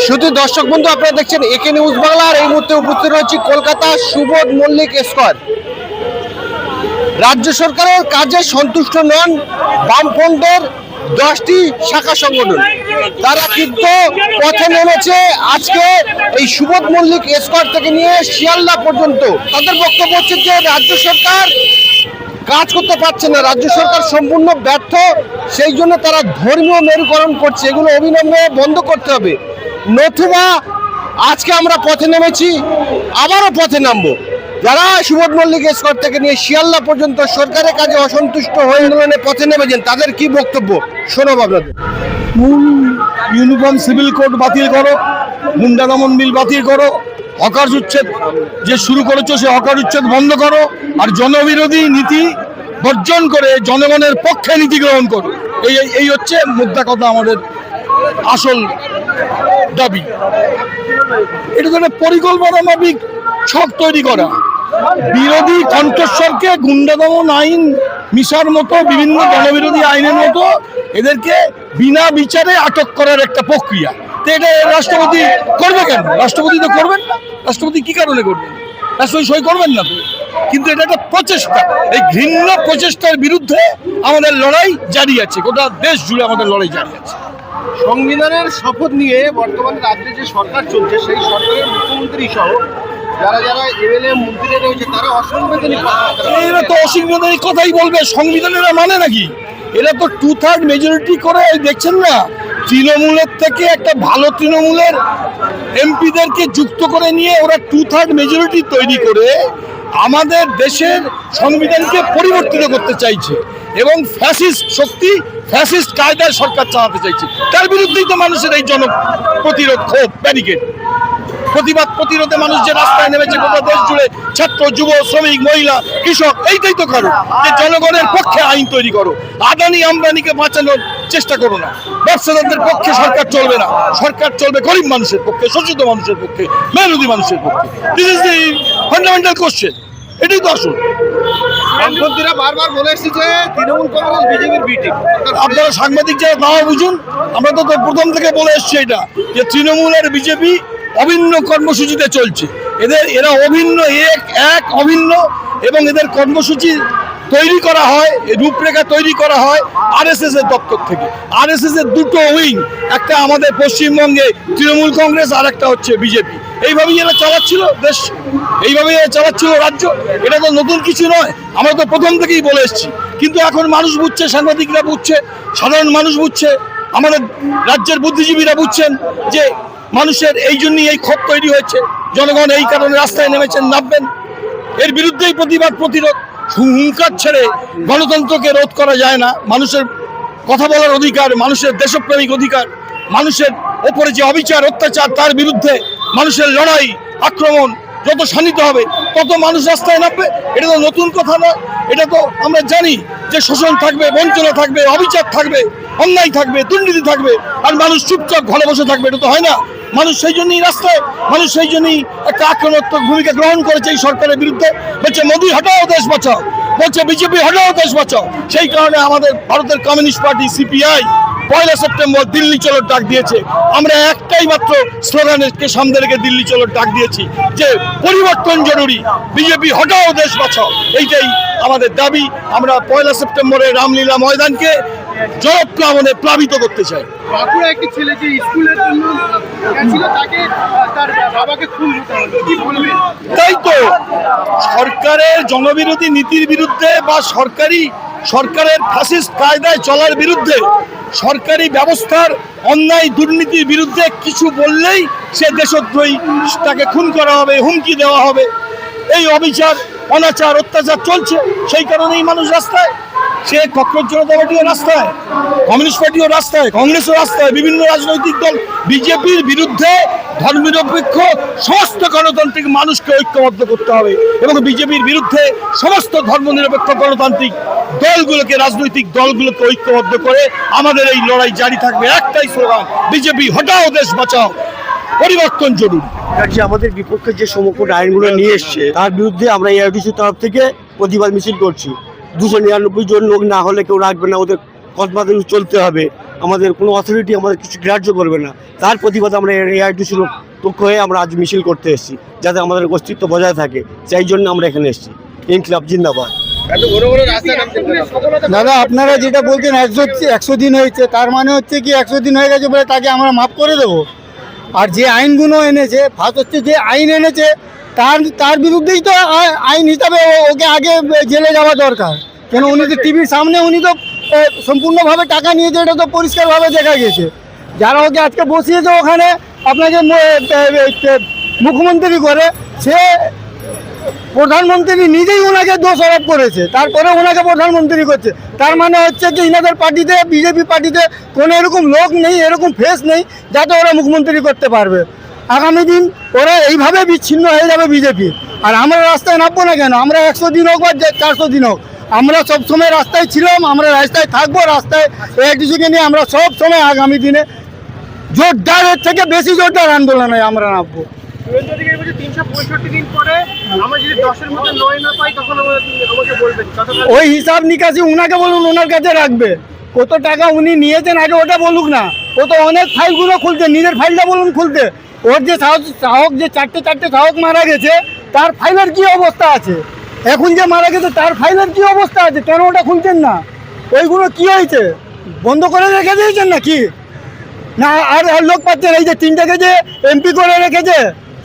শুধু দর্শক বন্ধু, আপনারা দেখছেন একে নিউজ বাংলা। আর এই মুহূর্তে উপস্থিত রয়েছে কলকাতা সুবোধ মল্লিক স্কোয়ার। রাজ্য সরকারের কাজে সন্তুষ্ট নন বামফ্রন্টের 10টি শাখা সংগঠন। তারা কিন্তু পথে নেমেছে আজকে এই সুবোধ মল্লিক স্কোয়ার থেকে নিয়ে শিয়ালদা পর্যন্ত। তাদের বক্তব্য হচ্ছে যে রাজ্য সরকার কাজ করতে পারছে না, রাজ্য সরকার সম্পূর্ণ ব্যর্থ, সেই জন্য তারা ধর্মীয় মেরুকরণ করছে। এগুলো অবিলম্বে বন্ধ করতে হবে, নতুবা আজকে আমরা পথে নেমেছি, আবারও পথে নামবো। যারা সুবোধ মল্লিক স্কোয়ার থেকে নিয়ে শিয়ালদা পর্যন্ত সরকারের কাজে অসন্তুষ্ট হয়ে আন্দোলনে পথে নেমেছেন, তাদের কি বক্তব্য শোনাব আপনাদের। ইউনিফর্ম সিভিল কোড বাতিল করো, গুন্ডা দমন বিল বাতিল করো, হকার উচ্ছেদ যে শুরু করেছো সে হকার উচ্ছেদ বন্ধ করো, আর জনবিরোধী নীতি বর্জন করে জনগণের পক্ষে নীতি গ্রহণ করো। এই হচ্ছে মুদ্রা কথা, আমাদের আসল দাবি। এটা তো একটা পরিকল্পনা মাফিক ছক তৈরি করা, বিরোধী কণ্ঠস্বরকে গুন্ডা দমন আইন মিশার মতো বিভিন্ন জনবিরোধী আইনের মতো এদেরকে বিনা বিচারে আটক করার একটা প্রক্রিয়া। তো এটা রাষ্ট্রপতি করবে কেন? রাষ্ট্রপতি তো করবেন না। রাষ্ট্রপতি কি কারণে করবেন? রাষ্ট্রপতি সই করবেন না তো। কিন্তু এটা একটা প্রচেষ্টা, এই ঘৃণ্য প্রচেষ্টার বিরুদ্ধে আমাদের লড়াই জারি আছে, গোটা দেশ জুড়ে আমাদের লড়াই জারি আছে। সংবিধানের শপথ নিয়ে বর্তমানে রাজ্যে যে সরকার চলছে, সেই সরকারের মুখ্যমন্ত্রী সহ যারা যারা এমএলএ মন্ত্রীরা রয়েছে তারা অসাংবিধানিক। এরা তো অসাংবিধানিক কথাই বলবে, সংবিধানের মানে নাকি? এরা তো 2/3 মেজরিটি করে, দেখছেন না, তৃণমূলের থেকে একটা ভালো তৃণমূলের এমপিদেরকে যুক্ত করে নিয়ে ওরা 2/3 মেজরিটি তৈরি করে আমাদের দেশের সংবিধানকে পরিবর্তিত করতে চাইছে এবং ফ্যাসিস্ট শক্তি, ফ্যাসিস্ট কায়দায় সরকার চালাতে চাইছে। তার বিরুদ্ধেই তো মানুষের এই প্রতিরোধ, ক্ষোভ, ব্যারিকেড, প্রতিবাদ প্রতিরোধে মানুষ যে রাস্তায় নেমেছে গোটা দেশ জুড়ে, ছাত্র, যুব, শ্রমিক, মহিলা, কৃষক। এইটাই তো কারণ যে জনগণের পক্ষে আইন তৈরি করো, আদানি আম্বানিকে বাঁচানোর চেষ্টা করো না। ব্যবসাদারদের পক্ষে সরকার চলবে না, সরকার চলবে গরিব মানুষের পক্ষে, শোষিত মানুষের পক্ষে, মেহনতি মানুষের পক্ষে। This is the fundamental question. এটাই তো আসল। বামপন্থীরা বারবার বলে এসেছে যে তৃণমূল কংগ্রেস বিজেপির বি টিম। আপনারা সাংবাদিক যারা তাও বুঝুন, আমরা তো প্রথম থেকে বলে এসছি এটা, যে তৃণমূল আর বিজেপি অভিন্ন কর্মসূচিতে চলছে। এরা অভিন্ন, এক অভিন্ন, এবং এদের কর্মসূচি তৈরি করা হয়, রূপরেখা তৈরি করা হয় আরএসএস এর দপ্তর থেকে। আরএসএস এর দুটো উইং, একটা আমাদের পশ্চিমবঙ্গে তৃণমূল কংগ্রেস, আর একটা হচ্ছে বিজেপি। এইভাবেই এরা চালাচ্ছিল দেশ, এইভাবেই এরা চালাচ্ছিল রাজ্য। এটা তো নতুন কিছু নয়, আমরা তো প্রথম থেকেই বলে এসেছি। কিন্তু এখন মানুষ বুঝছে, সাংবাদিকরা বুঝছে, সাধারণ মানুষ বুঝছে, আমাদের রাজ্যের বুদ্ধিজীবীরা বুঝছেন যে মানুষের এই জন্যই এই ক্ষোভ তৈরি হয়েছে। জনগণ এই কারণে রাস্তায় নেমেছেন, নামবেন। এর বিরুদ্ধেই প্রতিবাদ প্রতিরোধ। হুঙ্কার ছেড়ে গণতন্ত্রকে রোধ করা যায় না। মানুষের কথা বলার অধিকার, মানুষের দেশপ্রেমিক অধিকার, মানুষের ওপরে যে অবিচার, অত্যাচার, তার বিরুদ্ধে মানুষের লড়াই, আক্রমণ যত শানিত হবে তত মানুষ রাস্তায় নামবে। এটা তো নতুন কথা নয়। এটা তো আমরা জানি যে শোষণ থাকবে, বঞ্চনা থাকবে, অবিচার থাকবে, অন্যায় থাকবে, দুর্নীতি থাকবে, আর মানুষ চুপচাপ ঘরে বসে থাকবে। এটা তো হয় না। মানুষ সেই জন্যই রাস্তায়, মানুষ সেই জন্যই একটা আক্রমণাত্মক ভূমিকা গ্রহণ করেছে এই সরকারের বিরুদ্ধে। বলছে মোদি হটাও দেশ বাঁচাও, বলছে বিজেপি হটাও দেশ বাঁচাও। সেই কারণে আমাদের ভারতের communist party CPI 1 September Delhi চলোর ডাক দিয়েছে। আমরা একটাই মাত্র স্লোগানকে সামনে রেখে দিল্লি চলোর ডাক দিয়েছি যে পরিবর্তন জরুরি, বিজেপি হটাও দেশ বাঁচাও। এইটাই আমাদের দাবি। আমরা 1 সেপ্টেম্বরে রামলীলা ময়দানকে জলপ্লাবনে প্লাবিত করতে চাই। বাঁকুড়া একটি ছেলে যে স্কুলের জন্য গেছিল, তাকে তার বাবাকে খুন হতে হলো, কি বলবেন? তাই তো, সরকারের জনবিরোধী নীতির বিরুদ্ধে বা সরকারের ফ্যাসিস্ট কায়দায় চলার বিরুদ্ধে, সরকারি ব্যবস্থার অন্যায় দুর্নীতির বিরুদ্ধে কিছু বললেই সে দেশদ্রোহী, তাকে খুন করা হবে, হুমকি দেওয়া হবে। এই অবিচার, অনাচার, অত্যাচার চলছে। সেই কারণেই মানুষ রাস্তায়। সে ককরোচ জনতা পার্টিও রাস্তায়, কমিউনিস্ট পার্টিও রাস্তায়, কংগ্রেসও রাস্তায়, বিভিন্ন রাজনৈতিক দল। বিজেপির বিরুদ্ধে ধর্মনিরপেক্ষ সমস্ত গণতান্ত্রিক মানুষকে ঐক্যবদ্ধ করতে হবে এবং বিজেপির বিরুদ্ধে সমস্ত ধর্মনিরপেক্ষ গণতান্ত্রিক দলগুলোকে, রাজনৈতিক দলগুলোকে ঐক্যবদ্ধ করে আমাদের এই লড়াই জারি থাকবে। একটাই স্লোগান, বিজেপি হটাও দেশ বাঁচাও, পরিবর্তন জরুরি। আমাদের বিপক্ষে যে সমগ্র আইনগুলো নিয়ে এসছে তার বিরুদ্ধে আমরা এআইডিসির তরফ থেকে প্রতিবাদ মিছিল করছি। 299 জন লোক না হলে কেউ রাখবে না, ওদের কদমাতে চলতে হবে। আমাদের কোনো অথরিটি আমাদের কিছু গ্রাহ্য করবে না, তার প্রতিবাদে আমরা এআইটিসির পক্ষ হয়ে আমরা আজ মিছিল করতে এসেছি, যাতে আমাদের অস্তিত্ব বজায় থাকে, সেই জন্য আমরা এখানে এসেছি। ইনকিলাব জিন্দাবাদ। দাদা, আপনারা যেটা বলছেন 100 দিন হয়েছে, তার মানে হচ্ছে কি 100 দিন হয়ে গেছে বলে তাকে আমরা মাফ করে দেবো? আর যে আইনগুলো এনেছে, ফার্স্ট হচ্ছে যে আইন এনেছে তার বিরুদ্ধেই তো আইন হিসাবে ওকে আগে জেলে যাওয়া দরকার। কেন, উনি তো টিভির সামনে উনি তো সম্পূর্ণভাবে টাকা নিয়েছে, এটা তো পরিষ্কারভাবে দেখা গেছে। যারা ওকে আজকে বসিয়েছে ওখানে আপনাকে মুখ্যমন্ত্রী করে, সে প্রধানমন্ত্রী নিজেই ওনাকে দোষারোপ করেছে, তারপরে ওনাকে প্রধানমন্ত্রী করছে। তার মানে হচ্ছে যে ইনাদের পার্টিতে, বিজেপি পার্টিতে কোনো এরকম লোক নেই, এরকম ফেস নেই যাতে ওরা মুখ্যমন্ত্রী করতে পারবে। আগামী দিন ওরা এইভাবে বিচ্ছিন্ন হয়ে যাবে বিজেপি। আর আমরা রাস্তায় নামবো না কেন? আমরা 100 দিন হোক বা 400 দিন হোক, আমরা সবসময় রাস্তায় ছিলাম, আমরা রাস্তায় থাকবো। রাস্তায় এআইটিসিকে নিয়ে আমরা সব সময় আগামী দিনে জোরদারের থেকে বেশি জোরদার আন্দোলনে আমরা নামবো। 365 দিন পরে আমরা যদি 10-এর মধ্যে 9 না পাই তখন আমাকে বলবেন। ওই হিসাব নিকাশি উনাকে বলুন, ওনার কাছে রাখবে। কত টাকা উনি নিয়েছেন আগে ওটা বলুক না। ও তো অনেক ফাইলগুলো খুলতে, নিজের ফাইলটা বলুন খুলতে। ওর যে সাহক যে চারটে সাহক মারা গেছে, তার ফাইলের কি অবস্থা আছে? এখন যে মারা গেছে তার ফাইলের কি অবস্থা আছে? কেন ওটা খুলছেন না? ওইগুলো কি হয়েছে? বন্ধ করে রেখে দিয়েছেন নাকি? না আর লোক পাচ্ছেন? এই যে 3টাকে যে এমপি করে রেখেছে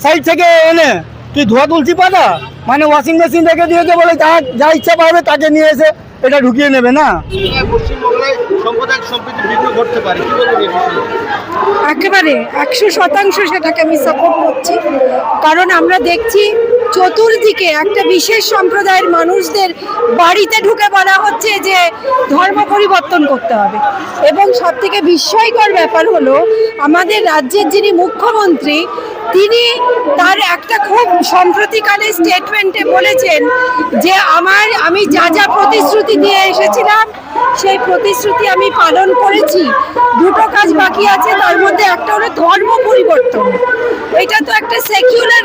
সাইড থেকে এনে, কি ধোয়া তুলসী পাতা? মানে ওয়াশিং মেশিন রেখে দিয়েছে বলে যা ইচ্ছা পাবে তাকে নিয়ে এসে এটা ঢুকিয়ে নেবে না? পশ্চিমবাংলায় সাম্প্রদায়িক সম্প্রীতি বিঘ্ন ঘটতে পারে, কি বলবেন এই বিষয়ে? একেবারে 100% সেটাকে আমি সাপোর্ট করছি। কারণ আমরা দেখছি চতুর্দিকে একটা বিশেষ সম্প্রদায়ের মানুষদের বাড়িতে ঢুকে বলা হচ্ছে যে ধর্ম পরিবর্তন করতে হবে। এবং সবথেকে বিস্ময়কর ব্যাপার হলো, আমাদের রাজ্যের যিনি মুখ্যমন্ত্রী, তিনি তার একটা খুব সম্প্রতিকালে স্টেটমেন্টে বলেছেন যে আমি যা প্রতিশ্রুতি দিয়ে এসেছিলাম সেই প্রতিশ্রুতি আমি পালন করেছি। দুটো কাজ বাকি আছে, তার মধ্যে একটা হলো ধর্ম পরিবর্তন। এটা তো একটা সেকুলার,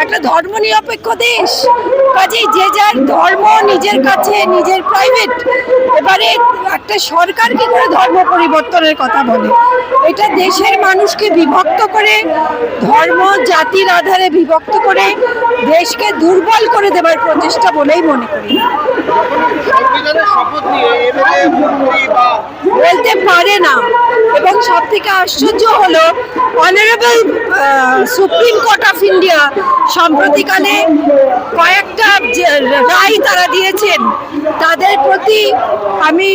একটা ধর্মনিরপেক্ষ দেশ, কাজেই যে যার ধর্ম নিজের কাছে, নিজের প্রাইভেট। এবারে একটা সরকার কি করে ধর্ম পরিবর্তনের কথা বলে? এটা দেশের মানুষকে বিভক্ত করে, ধর্ম জাতির আধারে বিভক্ত করে দেশকে দুর্বল করে দেবার প্রচেষ্টা বলেই মনে করি। সংবিধানের শপথ নিয়ে এমএলএ মন্ত্রী বা বলতে পারে না। এবং সব থেকে আশ্চর্য হলো, honourable supreme court of India সম্প্রতিকালে কয়েকটা রায় তারা দিয়েছেন, তাদের প্রতি আমি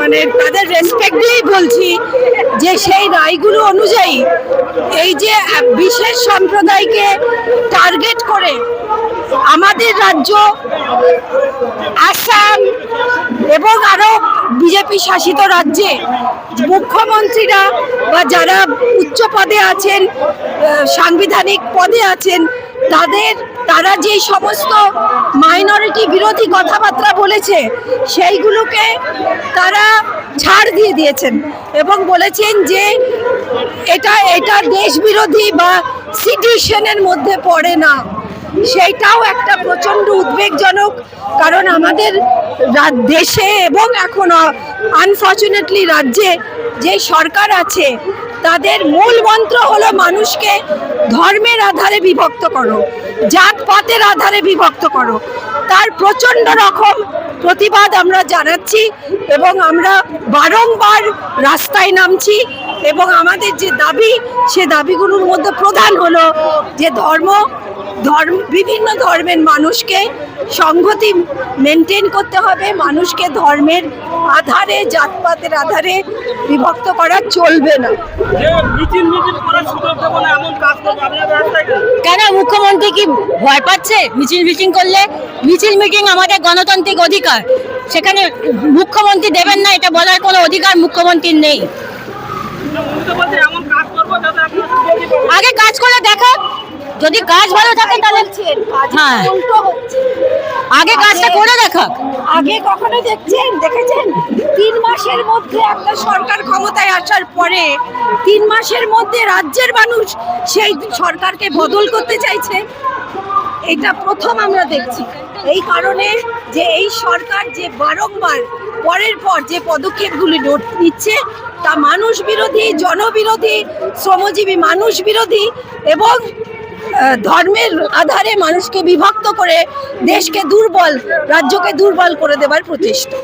মানে তাদের রেসপেক্ট দিয়েই বলছি যে সেই রায়গুলো অনুযায়ী এই যে বিশেষ সম্প্রদায়কে টার্গেট করে আমাদের রাজ্য আসাম এবং আরো বিজেপি শাসিত রাজ্যে মুখ্যমন্ত্রীরা বা যারা উচ্চ পদে আছেন, সাংবিধানিক পদে আছেন, তারা যে সমস্ত মাইনরিটি বিরোধী কথাবার্তা বলেছে সেইগুলোকে তারা ছাড় দিয়ে দিয়েছেন এবং বলেছেন যে এটা দেশ বিরোধী বা সিডিশনের মধ্যে পড়ে না। সেইটাও একটা প্রচণ্ড উদ্বেগজনক, কারণ আমাদের দেশে এবং এখন আনফর্চুনেটলি রাজ্যে যে সরকার আছে তাদের মূল মন্ত্র হলো মানুষকে ধর্মের আধারে বিভক্ত করো, জাতপাতের আধারে বিভক্ত করো। তার প্রচণ্ড রকম প্রতিবাদ আমরা জানাচ্ছি এবং আমরা বারংবার রাস্তায় নামছি এবং আমাদের যে দাবি, সে দাবিগুলোর মধ্যে প্রধান হলো যে বিভিন্ন ধর্মের মানুষকে সংহতি মেনটেন করতে হবে, মানুষকে ধর্মের আধারে, জাতপাতের আধারে বিভক্ত করা চলবে না। কেন মুখ্যমন্ত্রী কি ভয় পাচ্ছে মিছিল মিটিং করলে? মিছিল মিটিং আমাদের গণতান্ত্রিক অধিকার, সেখানে মুখ্যমন্ত্রী দেবেন না এটা বলার কোনো অধিকার মুখ্যমন্ত্রীর নেই। আগে কাজ করে দেখা, যদি কাজ ভালো থাকে তাহলে হ্যাঁ, আগে কাজটা করে দেখা। আগে কখনো দেখেছেন 3 মাসের মধ্যে একটা সরকার ক্ষমতায় আসার পরে 3 মাসের মধ্যে রাজ্যের মানুষ সেই সরকারকে বদল করতে চাইছে? এটা প্রথম আমরা দেখছি। এই কারণে যে এই সরকার যে বারংবার পরের পর যে পদক্ষেপগুলি নিচ্ছে তা মানুষ বিরোধী, জনবিরোধী, শ্রমজীবী মানুষ বিরোধী এবং ধর্মের আধারে মানুষকে বিভক্ত করে দেশকে দুর্বল, রাজ্যকে দুর্বল করে দেবার প্রচেষ্টা।